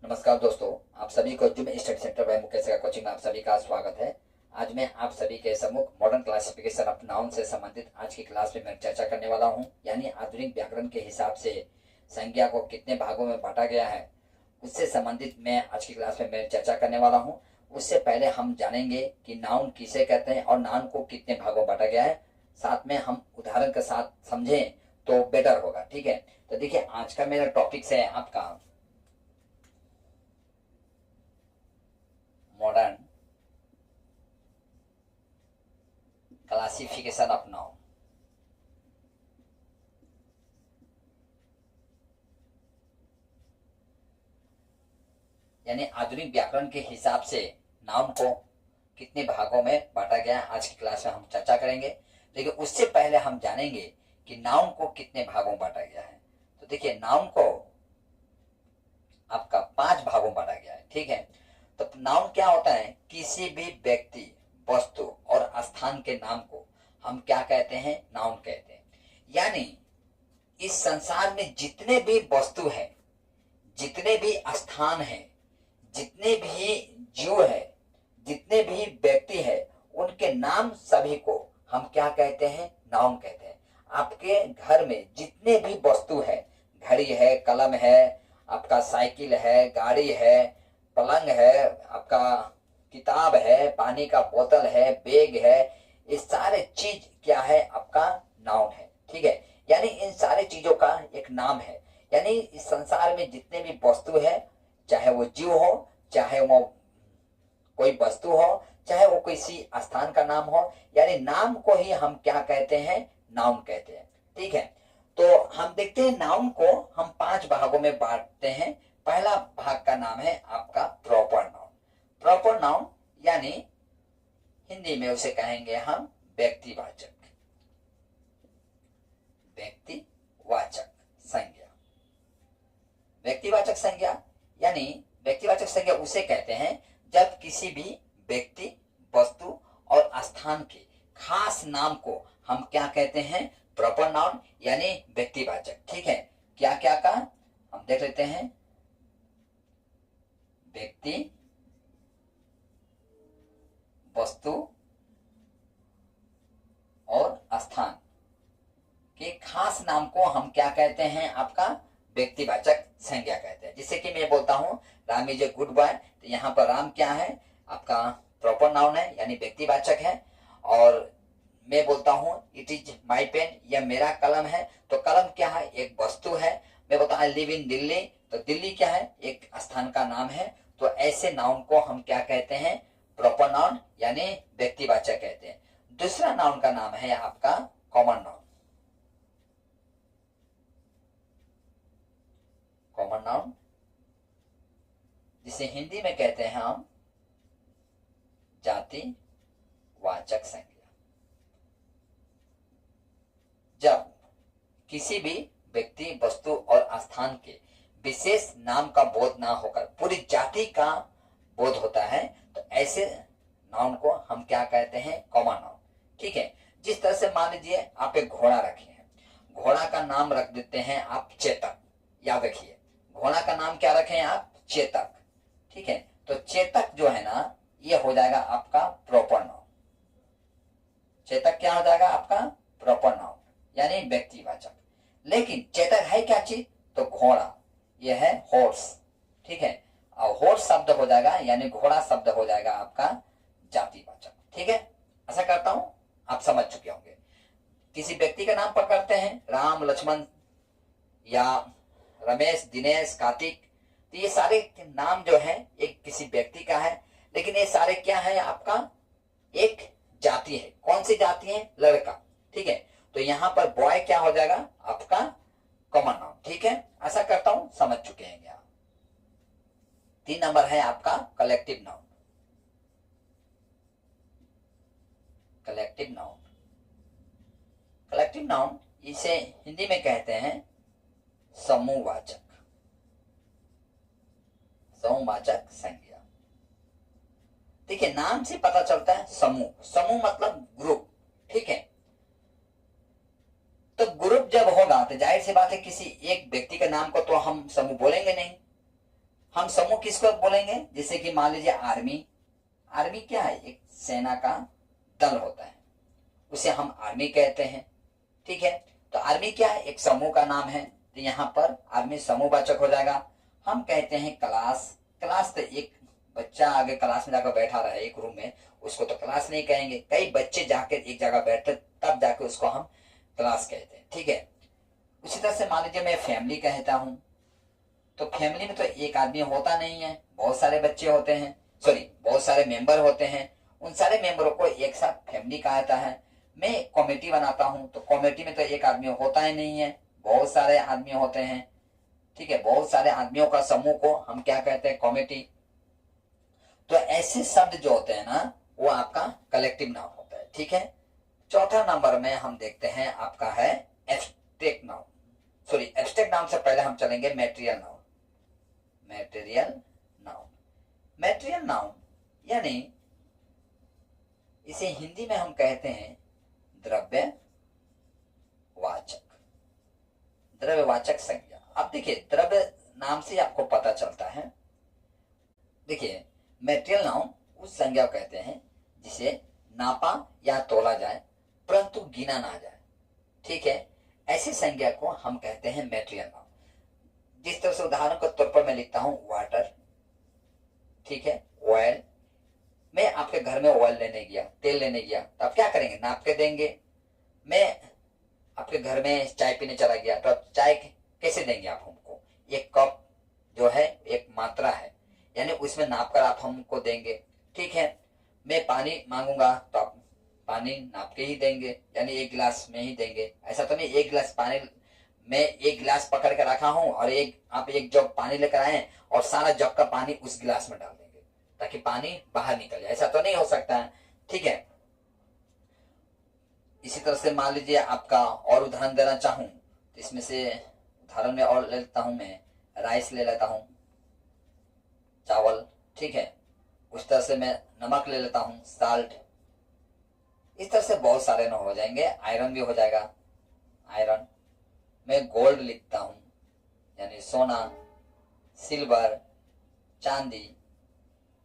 नमस्कार दोस्तों, आप सभी को जुम स्टडी सेंटर बाय मुकेश का कोचिंग में आप सभी का स्वागत है। आज मैं आप सभी के सम्मुख मॉडर्न क्लासिफिकेशन ऑफ नाउन से संबंधित आज की क्लास में मैं चर्चा करने वाला हूं। यानी आधुनिक व्याकरण के हिसाब से संज्ञा को कितने भागों में बांटा गया है, उससे संबंधित मैं आज की क्लास में मैं चर्चा करने वाला हूँ। उससे पहले हम जानेंगे कि नाउन किसे कहते हैं और नाउन को कितने भागों में बांटा गया है। साथ में हम उदाहरण के साथ समझें तो बेटर होगा। ठीक है, तो देखिए आज का मेरा टॉपिक है आपका मॉडर्न क्लासिफिकेशन ऑफ नाउन। यानी आधुनिक व्याकरण के हिसाब से नाउन को कितने भागों में बांटा गया है, आज की क्लास में हम चर्चा करेंगे। लेकिन उससे पहले हम जानेंगे कि नाउन को कितने भागों में बांटा गया है। तो देखिए नाउन को आपका 5 भागों में बांटा गया है। ठीक है, तो नाउन क्या होता है? किसी भी व्यक्ति, वस्तु और स्थान के नाम को हम क्या कहते हैं? नाउन कहते हैं। यानी इस संसार में जितने भी वस्तु है, जितने भी स्थान है, जितने भी जीव है, जितने भी व्यक्ति है, उनके नाम सभी को हम क्या कहते हैं? नाउन कहते हैं। आपके घर में जितने भी वस्तु है, घड़ी है, कलम है, आपका साइकिल है, गाड़ी है, पलंग है, आपका किताब है, पानी का बोतल है, बैग है, ये सारे चीज क्या है? आपका नाउन है। ठीक है, यानी इन सारे चीजों का एक नाम है। यानी इस संसार में जितने भी वस्तु है, चाहे वो जीव हो, चाहे वो कोई वस्तु हो, चाहे वो किसी स्थान का नाम हो, यानी नाम को ही हम क्या कहते हैं? नाउन कहते हैं। ठीक है, तो हम देखते हैं नाउन को हम 5 भागों में बांटते हैं। पहला भाग का नाम है आपका प्रॉपर नाउन। प्रॉपर नाउन यानी हिंदी में उसे कहेंगे हम व्यक्तिवाचक, व्यक्तिवाचक संज्ञा। व्यक्तिवाचक संज्ञा यानी व्यक्तिवाचक संज्ञा उसे कहते हैं जब किसी भी व्यक्ति, वस्तु और स्थान के खास नाम को हम क्या कहते हैं? प्रॉपर नाउन यानी व्यक्तिवाचक। ठीक है, क्या क्या का हम देख लेते हैं। व्यक्ति, वस्तु और स्थान के खास नाम को हम क्या कहते हैं? आपका व्यक्तिवाचक संज्ञा कहते हैं। जिससे कि मैं बोलता हूं Ram is a good boy, तो यहाँ पर राम क्या है? आपका प्रॉपर नाउन है यानी व्यक्तिवाचक है। और मैं बोलता हूं इट इज माई पेन, यह मेरा कलम है, तो कलम क्या है? एक वस्तु है। मैं बोलता हूं आई लिव इन दिल्ली, तो दिल्ली क्या है? एक स्थान का नाम है। तो ऐसे नाउन को हम क्या कहते हैं? प्रॉपर नाउन यानी व्यक्तिवाचक कहते हैं। दूसरा नाउन का नाम है आपका कॉमन नाउन। कॉमन नाउन जिसे हिंदी में कहते हैं हम जातिवाचक संज्ञा। जब किसी भी व्यक्ति, वस्तु और स्थान के विशेष नाम का बोध ना होकर पूरी जाति का बोध होता है, तो ऐसे नाउन को हम क्या कहते हैं? Common noun. ठीक है, जिस तरह से मान लीजिए आप एक घोड़ा रखे हैं, घोड़ा का नाम रख देते हैं आप चेतक। याद रखिए, घोड़ा का नाम क्या रखें आप? चेतक। ठीक है, तो चेतक जो है ना, ये हो जाएगा आपका प्रॉपर नाउन। चेतक क्या हो जाएगा? आपका प्रॉपर नाउन यानी व्यक्तिवाचक। लेकिन चेतक है क्या चीज? तो घोड़ा, यह है हॉर्स। ठीक है, और हॉर्स शब्द हो जाएगा यानी घोड़ा शब्द हो जाएगा आपका जातिवाचक। ठीक है, ऐसा करता हूं आप समझ चुके होंगे। किसी व्यक्ति का नाम पकड़ते हैं, राम, लक्ष्मण या रमेश, दिनेश, कार्तिक, तो ये सारे नाम जो है एक किसी व्यक्ति का है। लेकिन ये सारे क्या है? आपका एक जाति है। कौन सी जाति है? लड़का। ठीक है, तो यहां पर बॉय क्या हो जाएगा? आपका कॉमन नाउन। ठीक है, ऐसा करता हूं समझ चुके हैं आप। 3 नंबर है आपका collective noun. Collective noun, collective noun इसे हिंदी में कहते हैं समूहवाचक, समूहवाचक संज्ञा। देखिए नाम से पता चलता है समूह, समूह मतलब ग्रुप। ठीक है, तो ग्रुप जब होगा तो जाहिर सी बात है किसी एक व्यक्ति के नाम को तो हम समूह बोलेंगे नहीं। हम समूह किसको बोलेंगे? जैसे कि मान लीजिए आर्मी। आर्मी क्या है? एक सेना का दल होता है, उसे हम आर्मी कहते हैं। ठीक है, तो आर्मी क्या है? एक समूह का नाम है। तो यहाँ पर आर्मी समूहवाचक हो जाएगा। हम कहते हैं क्लास। क्लास तो एक बच्चा आगे क्लास में जाकर बैठा रहा है एक रूम में, उसको तो क्लास नहीं कहेंगे। कई बच्चे जाकर एक जगह बैठते तब जाके उसको हम क्लास कहते हैं। ठीक है, उसी तरह से मान लीजिए मैं फैमिली कहता हूं, तो फैमिली में तो एक आदमी होता नहीं है, बहुत सारे बच्चे होते हैं, सॉरी बहुत सारे मेंबर होते हैं। उन सारे मेंबरों को एक साथ फैमिली कहा जाता है। मैं कमेटी बनाता हूं, तो कमेटी में तो एक आदमी होता ही नहीं है, बहुत सारे आदमी होते हैं। ठीक है, बहुत सारे आदमियों का समूह को हम क्या कहते हैं? कमेटी। तो ऐसे शब्द जो होते हैं ना, वो आपका कलेक्टिव नाउन होता है। ठीक है, चौथा नंबर में हम देखते हैं आपका है abstract noun. Sorry, abstract noun से पहले हम चलेंगे material noun. Material noun, material noun यानी इसे हिंदी में हम कहते हैं द्रव्यवाचक, द्रव्यवाचक संज्ञा। अब देखिए, द्रव्य नाम से आपको पता चलता है। देखिए, मैटेरियल नाउन उस संज्ञा को कहते हैं जिसे नापा या तोला जाए परंतु गिना ना जाए। ठीक है, ऐसी संज्ञा को हम कहते हैं मैटेरियल नाउन। जिस तरह से उदाहरण के तौर पर मैं लिखता हूं वाटर, ठीक है, ऑयल। मैं आपके घर में ऑयल लेने गया, तेल लेने गया, तो आप क्या करेंगे? नाप के देंगे। मैं आपके घर में चाय पीने चला गया, तो आप चाय कैसे देंगे आप हमको? एक कप जो है एक मात्रा है, यानी उसमें नाप कर आप हमको देंगे। ठीक है, मैं पानी मांगूंगा तो आप पानी नाप के ही देंगे, यानी एक गिलास में ही देंगे। ऐसा तो नहीं एक गिलास पानी मैं एक गिलास पकड़ कर रखा हूं और आप एक जग पानी लेकर आए और सारा जग का पानी उस गिलास में डाल देंगे ताकि पानी बाहर निकल जाए, ऐसा तो नहीं हो सकता है। ठीक है, इसी तरह से मान लीजिए आपका और उदाहरण देना चाहूं तो इसमें से उदाहरण में और ले लेता हूं, मैं राइस ले लेता हूं, चावल। ठीक है, उस तरह से मैं नमक ले लेता हूं, साल्ट। इस तरह से बहुत सारे न हो जाएंगे। आयरन भी हो जाएगा, आयरन। मैं गोल्ड लिखता हूं, यानी सोना, सिल्वर, चांदी।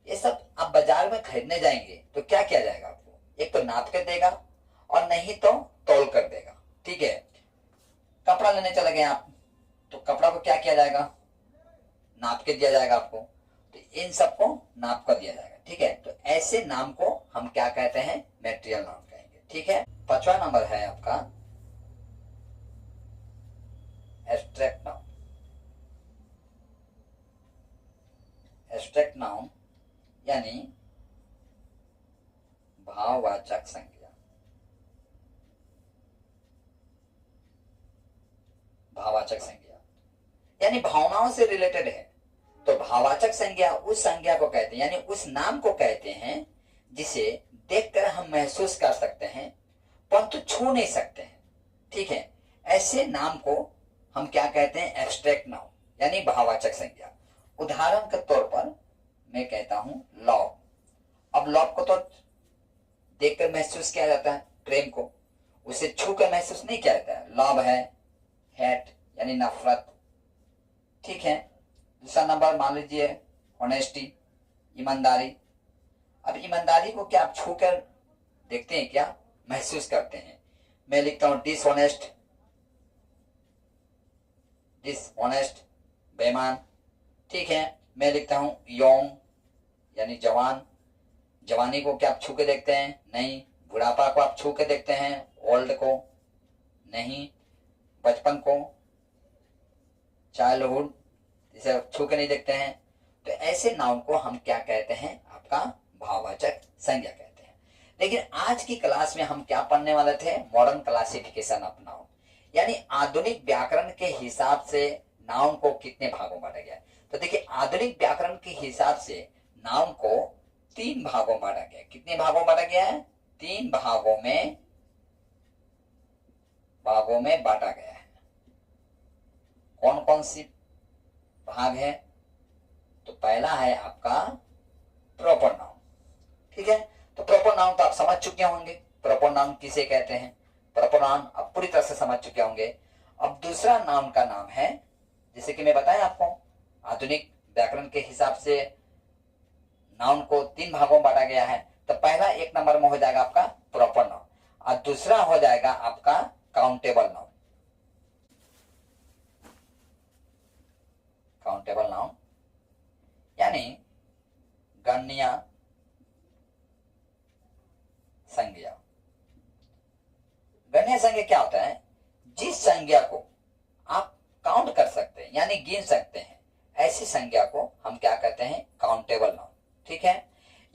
ये सब आप बाजार में खरीदने जाएंगे तो क्या किया जाएगा? आपको एक तो नाप के देगा और नहीं तो तौल कर देगा। ठीक है, कपड़ा लेने चले गए आप, तो कपड़ा को क्या किया जाएगा? नाप के दिया जाएगा आपको। तो इन सबको नाप कर दिया जाएगा। ठीक है, तो ऐसे नाम को हम क्या कहते हैं? मैटेरियल नाउन कहेंगे। ठीक है, पांचवा नंबर है आपका एब्स्ट्रैक्ट नाउन। एब्स्ट्रैक्ट नाउन यानी भाववाचक संज्ञा। भाववाचक संज्ञा यानी भावनाओं से रिलेटेड है। तो भाववाचक संज्ञा उस संज्ञा को कहते हैं, यानी उस नाम को कहते हैं जिसे देखकर हम महसूस कर सकते हैं परंतु छू नहीं सकते हैं। ठीक है, ऐसे नाम को हम क्या कहते हैं? एब्स्ट्रैक्ट नाउन यानी भाववाचक संज्ञा। उदाहरण के तौर पर मैं कहता हूं लव। अब लव को तो देखकर महसूस किया जाता है, प्रेम को, उसे छू कर महसूस नहीं किया जाता है। लव है, हेट यानी नफरत। ठीक है, दूसरा नंबर मान लीजिए ऑनेस्टी, ईमानदारी। अब ईमानदारी को क्या आप छू कर देखते हैं, क्या महसूस करते हैं? मैं लिखता हूं डिसऑनेस्ट, डिसऑनेस्ट, बेईमान। ठीक है, मैं लिखता हूं यौंग यानी जवान। जवानी को क्या आप छू के देखते हैं? नहीं। बुढ़ापा को आप छू के देखते हैं? ओल्ड को नहीं। बचपन को, चाइल्डहुड, इसे आप छू के नहीं देखते हैं। तो ऐसे नाउन को हम क्या कहते हैं? आपका भाववाचक संज्ञा कहते हैं। लेकिन आज की क्लास में हम क्या पढ़ने वाले थे? मॉडर्न क्लासिफिकेशन ऑफ नाउन, यानी आधुनिक व्याकरण के हिसाब से नाउन को कितने भागों में बांटा गया है। तो देखिए, आधुनिक व्याकरण के हिसाब से नाउन को 3 भागों में बांटा गया है। कितने भागों में बांटा गया है? 3 भागों में बांटा गया है। कौन कौन सी भाग है? तो पहला है आपका प्रॉपर नाउन। ठीक है, तो प्रॉपर नाउन तो आप समझ चुके होंगे, प्रॉपर नाउन किसे कहते हैं। प्रॉपर नाउन आप पूरी तरह से समझ चुके होंगे। अब दूसरा नाउन का नाम है, जैसे कि मैं बताया आपको, आधुनिक व्याकरण के हिसाब से नाउन को 3 भागों में बांटा गया है। तो पहला 1 नंबर में हो जाएगा आपका प्रॉपर नाउन और दूसरा हो जाएगा आपका काउंटेबल नाउन। काउंटेबल नाउन यानी गणनीय संज्ञा। गणनीय संज्ञा क्या होता है? जिस संज्ञा को आप काउंट कर सकते हैं यानी गिन सकते हैं, ऐसी संज्ञा को हम क्या कहते हैं? Countable noun. ठीक है,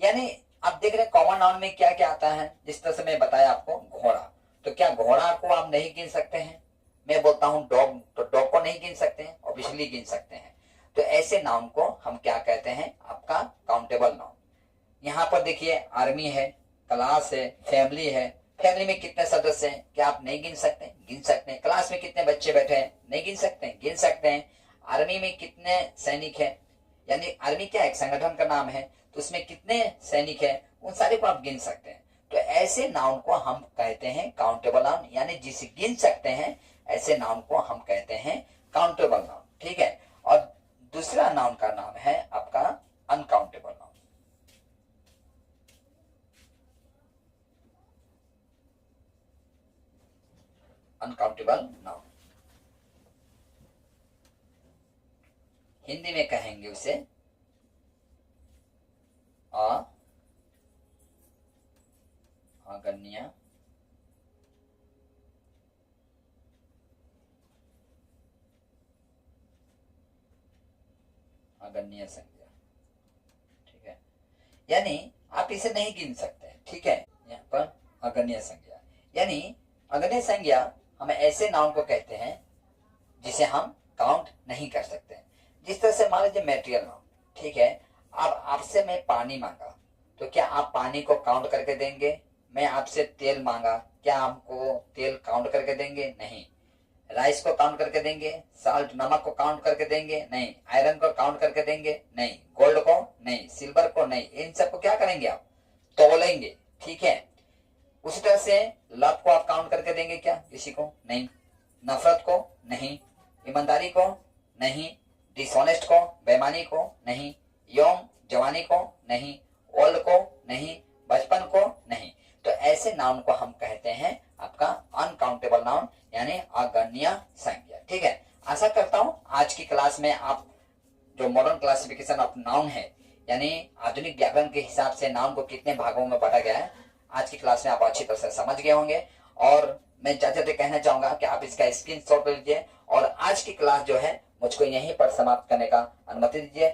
यानी आप देख रहे हैं कॉमन नाउन में क्या क्या आता है। जिस तरह से मैं बताया आपको घोड़ा, तो क्या घोड़ा को आप नहीं गिन सकते हैं? मैं बोलता हूं डॉग, तो डॉग को नहीं गिन सकते हैं, ऑब्वियसली गिन सकते हैं। तो ऐसे नाउन को हम क्या कहते हैं? आपका काउंटेबल नाउन। यहाँ पर देखिए आर्मी है, क्लास है, फैमिली है। फैमिली में कितने सदस्य हैं? क्या आप नहीं गिन सकते? गिन सकते हैं। क्लास में कितने बच्चे बैठे हैं? नहीं गिन सकते? गिन सकते हैं। आर्मी में कितने सैनिक हैं? यानी आर्मी क्या एक संगठन का नाम है, तो उसमें कितने सैनिक हैं, उन सारे को आप गिन सकते हैं। तो ऐसे नाउन को हम कहते हैं काउंटेबल नाउन, यानी जिसे गिन सकते हैं ऐसे नाउन को हम कहते हैं काउंटेबल नाउन। ठीक है, और दूसरा नाउन का नाम है आपका uncountable noun. Uncountable noun Hindi में कहेंगे उसे अगण्य अगण्य संज्ञा। ठीक है, यानी आप इसे नहीं गिन सकते। ठीक है, यहाँ पर अगण्य संज्ञा यानी अगण्य संज्ञा हम ऐसे नाउन को कहते हैं जिसे हम काउंट नहीं कर सकते। जिस तरह से मान लीजिए मटेरियल नाउन। ठीक है, अब आपसे मैं पानी मांगा, तो क्या आप पानी को काउंट करके देंगे? मैं आपसे तेल मांगा, क्या आपको तेल काउंट करके देंगे? नहीं। राइस को काउंट करके देंगे? साल्ट नमक को काउंट करके देंगे? नहीं। आयरन को काउंट करके देंगे? नहीं। गोल्ड को नहीं, सिल्वर को नहीं। इन सबको क्या करेंगे? आप तोलेंगे। ठीक है, उसी तरह से लव को आप काउंट करके देंगे क्या किसी को? नहीं। नफरत को नहीं। ईमानदारी को नहीं। डिसऑनेस्ट को, बेईमानी को नहीं। यौम जवानी को नहीं। ओल्ड को नहीं। बचपन को नहीं। तो ऐसे नाउन को हम कहते हैं आपका अनकाउंटेबल नाउन यानी अगण्य संज्ञा। ठीक है, आशा करता हूं आज की क्लास में आप जो मॉडर्न क्लासिफिकेशन ऑफ नाउन है यानी आधुनिक व्याकरण के हिसाब से नाउन को कितने भागों में बांटा गया है, आज की क्लास में आप अच्छी तरह से समझ गए होंगे। और मैं जाते कहना चाहूंगा कि आप इसका स्क्रीनशॉट लीजिए और आज की क्लास जो है मुझको यहीं पर समाप्त करने का अनुमति दीजिए।